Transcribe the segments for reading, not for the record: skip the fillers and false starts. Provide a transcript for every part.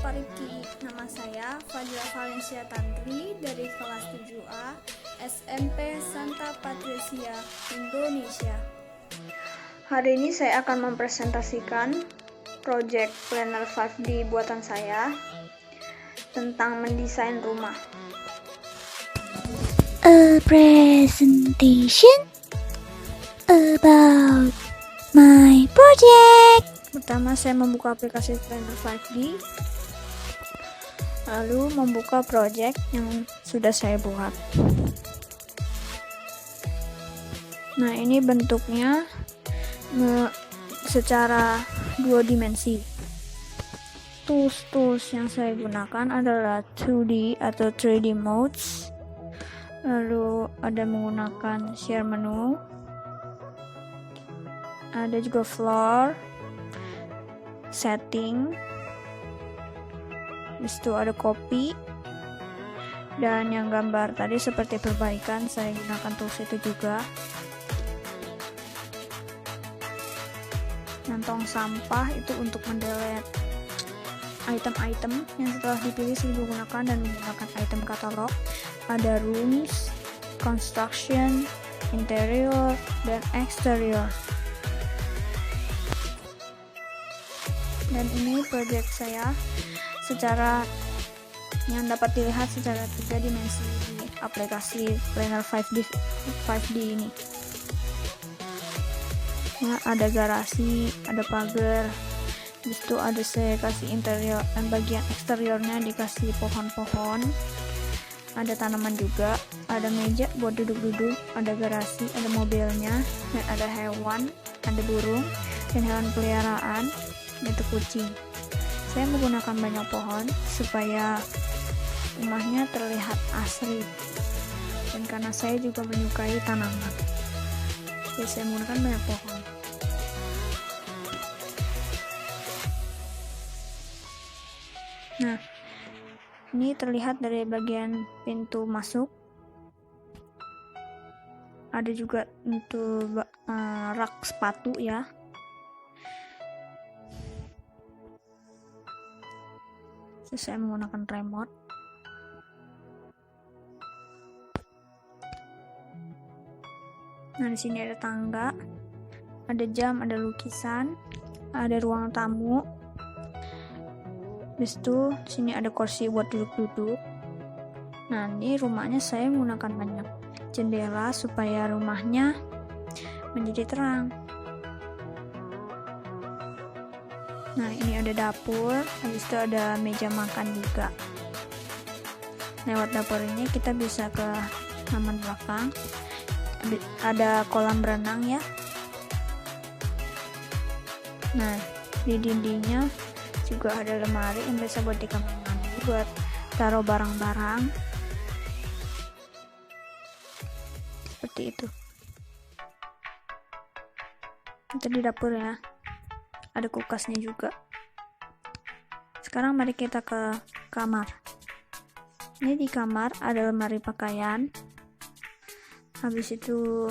Pak Rifki, nama saya Fadila Valencia Tantri dari kelas 7A SMP Santa Patricia, Indonesia. Hari ini saya akan mempresentasikan project Planner 5D buatan saya tentang mendesain rumah. A presentation about my project. Pertama, saya membuka aplikasi Planner 5D, lalu membuka project yang sudah saya buat. Nah, ini bentuknya secara 2 dimensi. Tools yang saya gunakan adalah 2D atau 3D modes, lalu ada menggunakan share menu, ada juga floor, setting, habis itu ada copy, dan yang gambar tadi seperti perbaikan saya gunakan tools itu juga. Yang tong sampah itu untuk mendelete item-item yang setelah dipilih saya gunakan dan menggunakan item katalog. Ada rooms, construction, interior, dan exterior. Dan ini project saya secara yang dapat dilihat secara 3 dimensi di aplikasi Planner 5D ini. Ya, ada garasi, ada pagar, habis itu ada saya kasih interior dan bagian eksteriornya dikasih pohon-pohon, ada tanaman juga, ada meja buat duduk-duduk, ada garasi, ada mobilnya, dan ada hewan, ada burung, dan hewan peliharaan, yaitu kucing. Saya menggunakan banyak pohon supaya rumahnya terlihat asri, dan karena saya juga menyukai tanaman, jadi saya menggunakan banyak pohon. Nah, ini terlihat dari bagian pintu masuk. Ada juga untuk rak sepatu ya. Saya menggunakan remote. Nah, di sini ada tangga, ada jam, ada lukisan, ada ruang tamu. Habis itu sini ada kursi buat duduk-duduk. Nah, ini rumahnya saya menggunakan banyak jendela supaya rumahnya menjadi terang. Nah, ini ada dapur, habis itu ada meja makan juga. Lewat dapur ini kita bisa ke halaman belakang. Ada kolam berenang ya. Nah, di dindingnya juga ada lemari yang biasa buat di kamar mandi buat taruh barang-barang. Seperti itu. Itu di dapur ya. Ada kulkasnya juga. Sekarang mari kita ke kamar. Ini di kamar ada lemari pakaian. Habis itu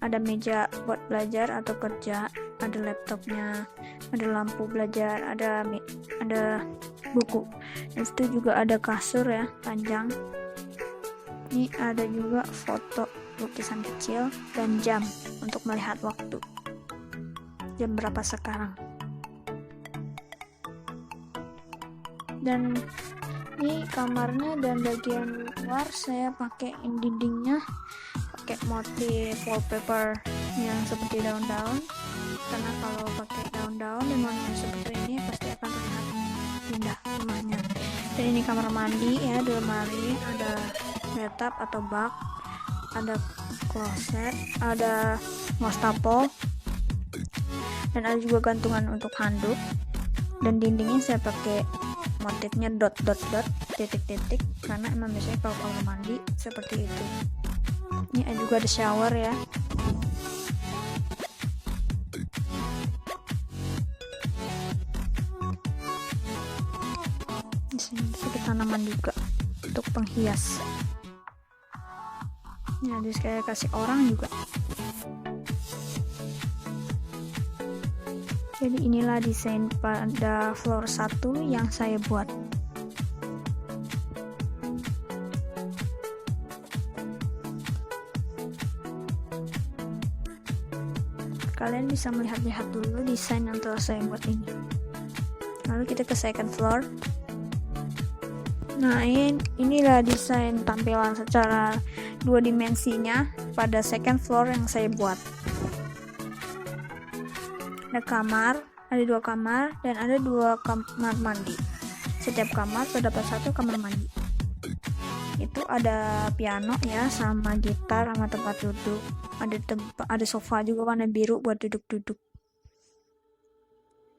ada meja buat belajar atau kerja, ada laptopnya, ada lampu belajar, ada buku. Habis itu juga ada kasur ya, panjang. Ini ada juga foto lukisan kecil dan jam untuk melihat waktu. Jam berapa sekarang? Dan ini kamarnya dan bagian luar saya pakai dindingnya pakai motif wallpaper yang seperti daun-daun, karena kalau pakai daun-daun dan warna seperti ini pasti akan terlihat indah rumahnya. Dan ini kamar mandi ya, di lemari ada bathtub atau bak, ada kloset, ada wastafel, dan ada juga gantungan untuk handuk. Dan dindingnya saya pakai motifnya dot, titik-titik, karena emang biasanya kalau kamar mandi seperti itu. Ini juga ada shower ya. Di sini sedikit tanaman juga untuk penghias. Nah, jadi saya kasih orang juga. Jadi inilah desain pada floor 1 yang saya buat. Kalian bisa melihat-lihat dulu desain yang telah saya buat ini. Lalu kita ke second floor. Nah, inilah desain tampilan secara 2 dimensinya pada second floor yang saya buat. Ada kamar, ada 2 kamar, dan ada 2 kamar mandi. Setiap kamar terdapat 1 kamar mandi. Itu ada piano ya, sama gitar, sama tempat duduk. Ada sofa juga warna biru buat duduk-duduk.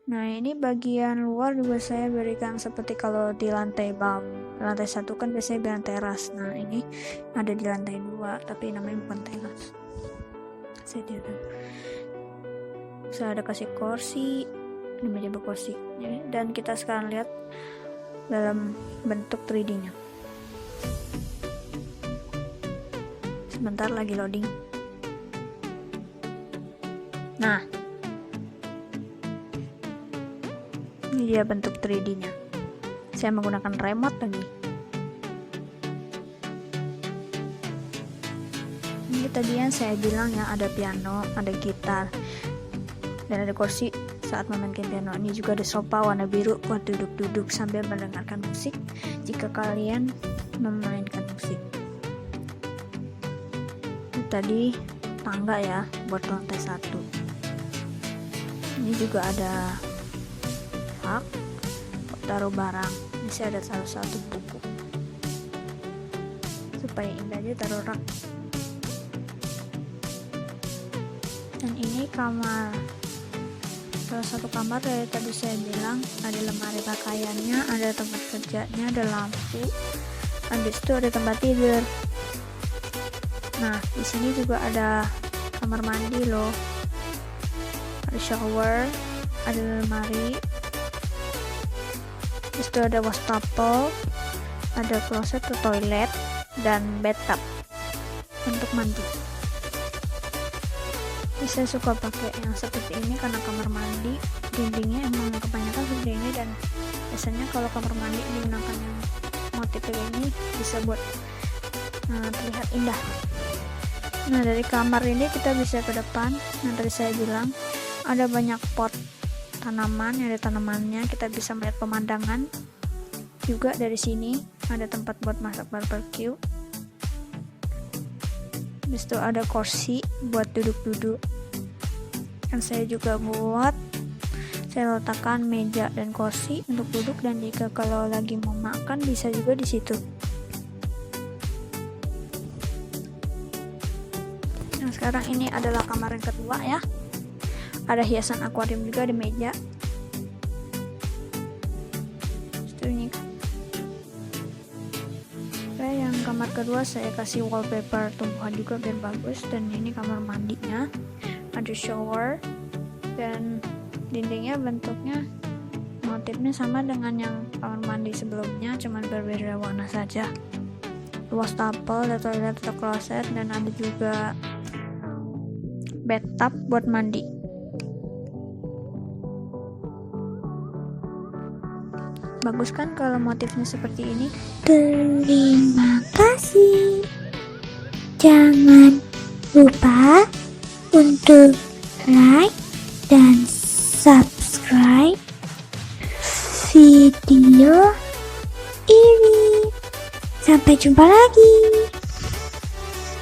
Nah, ini bagian luar juga saya berikan seperti kalau di lantai 1 kan biasanya bilang teras. Nah, ini ada di lantai 2, tapi namanya bukan teras. Saya ada kasih kursi, ini meja berkursi. Dan kita sekarang lihat dalam bentuk 3D-nya. Sebentar lagi loading. Nah, ini dia bentuk 3D-nya. Saya menggunakan remote lagi. Ini tadi yang saya bilang ya, ada piano, ada gitar, dan ada kursi saat memainkan piano. Ini juga ada sofa warna biru buat duduk-duduk sambil mendengarkan musik jika kalian memainkan musik. Ini tadi tangga ya buat lantai 1. Ini juga ada rak taruh barang. Ini sih ada salah satu buku supaya indah aja taruh rak. Dan ini kamar, salah satu kamar dari tadi saya bilang ada lemari pakaiannya, ada tempat kerjanya, ada lampu, habis itu ada tempat tidur. Nah, di sini juga ada kamar mandi loh, ada shower, ada lemari. Terus itu ada wastafel, ada kloset atau toilet, dan bathtub untuk mandi. Jadi saya suka pakai yang seperti ini karena kamar mandi dindingnya emang kebanyakan seperti ini, dan biasanya kalau kamar mandi menggunakan yang motif kayak ini bisa buat terlihat indah. Nah, dari kamar ini kita bisa ke depan. Nah, tadi saya bilang ada banyak pot tanaman, ada tanamannya, kita bisa melihat pemandangan juga dari sini. Ada tempat buat masak barbecue. Habis itu ada kursi buat duduk-duduk yang saya juga buat. Saya letakkan meja dan kursi untuk duduk, dan jika kalau lagi mau makan bisa juga di situ. Nah, sekarang ini adalah kamar yang kedua ya. Ada hiasan akuarium juga di meja. Ini yang kamar kedua saya kasih wallpaper tumbuhan juga biar bagus. Dan ini kamar mandinya, ada shower, dan dindingnya bentuknya motifnya sama dengan yang kamar mandi sebelumnya, cuman berbeda warna saja. Wastafel, ada toilet atau kloset, dan ada juga bathtub buat mandi. Bagus kan kalau motifnya seperti ini? Terima kasih. Jangan lupa untuk like dan subscribe video ini. Sampai jumpa lagi.